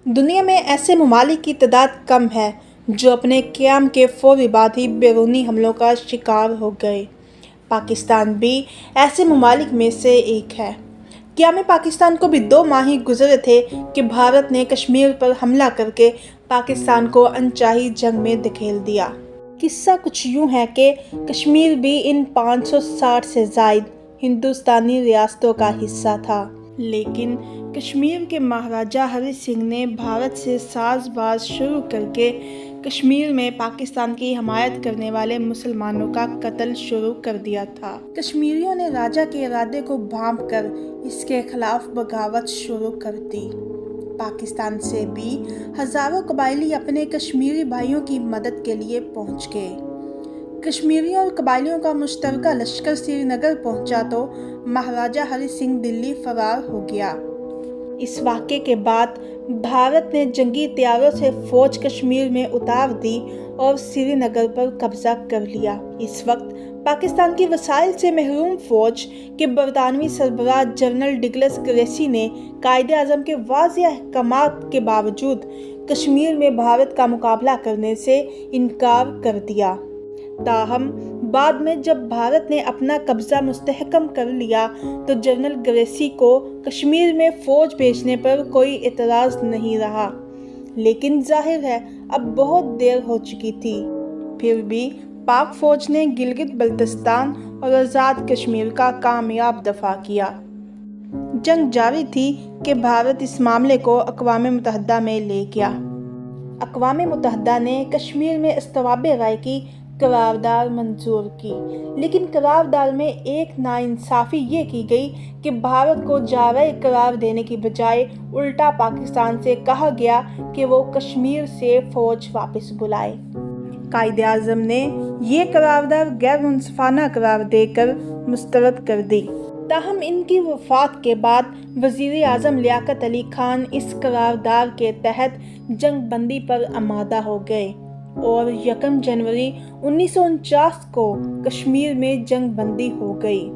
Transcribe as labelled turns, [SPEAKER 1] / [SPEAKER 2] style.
[SPEAKER 1] دنیا میں ایسے ممالک کی تعداد کم ہے جو اپنے قیام کے فوری بعد ہی بیرونی حملوں کا شکار ہو گئے۔ پاکستان بھی ایسے ممالک میں سے ایک ہے۔ قیام پاکستان کو بھی 2 ماہ ہی گزرے تھے کہ بھارت نے کشمیر پر حملہ کر کے پاکستان کو انچاہی جنگ میں دھکیل دیا۔ قصہ کچھ یوں ہے کہ کشمیر بھی ان 560 سے زائد ہندوستانی ریاستوں کا حصہ تھا، لیکن کشمیر کے مہاراجہ ہری سنگھ نے بھارت سے ساز باز شروع کر کے کشمیر میں پاکستان کی حمایت کرنے والے مسلمانوں کا قتل شروع کر دیا تھا۔ کشمیریوں نے راجہ کے ارادے کو بھانپ کر اس کے خلاف بغاوت شروع کر دی۔ پاکستان سے بھی ہزاروں قبائلی اپنے کشمیری بھائیوں کی مدد کے لیے پہنچ گئے۔ کشمیریوں اور قبائلیوں کا مشترکہ لشکر سری نگر پہنچا تو مہاراجہ ہری سنگھ دلی فرار ہو گیا۔ اس واقعے کے بعد بھارت نے جنگی طیاروں سے فوج کشمیر میں اتار دی اور سری نگر پر قبضہ کر لیا۔ اس وقت پاکستان کی وسائل سے محروم فوج کے برطانوی سربراہ جنرل ڈگلس گریسی نے قائد اعظم کے واضح احکامات کے باوجود کشمیر میں بھارت کا مقابلہ کرنے سے انکار کر دیا۔ تاہم بعد میں جب بھارت نے اپنا قبضہ مستحکم کر لیا تو جنرل گریسی کو کشمیر میں فوج بھیجنے پر کوئی اعتراض نہیں رہا، لیکن ظاہر ہے اب بہت دیر ہو چکی تھی۔ پھر بھی پاک فوج نے گلگت بلتستان اور آزاد کشمیر کا کامیاب دفاع کیا۔ جنگ جاری تھی کہ بھارت اس معاملے کو اقوام متحدہ میں لے گیا۔ اقوام متحدہ نے کشمیر میں استواب رائے کی قرارداد منظور کی، لیکن قرارداد میں ایک ناانصافی یہ کی گئی کہ بھارت کو جارحہ قرار دینے کی بجائے الٹا پاکستان سے کہا گیا کہ وہ کشمیر سے فوج واپس بلائے۔ قائد اعظم نے یہ قرارداد غیر منصفانہ قرار دے کر مسترد کر دی۔ تاہم ان کی وفات کے بعد وزیر اعظم لیاقت علی خان اس قرارداد کے تحت جنگ بندی پر آمادہ ہو گئے اور 1 جنوری 1949 کو کشمیر میں جنگ بندی ہو گئی۔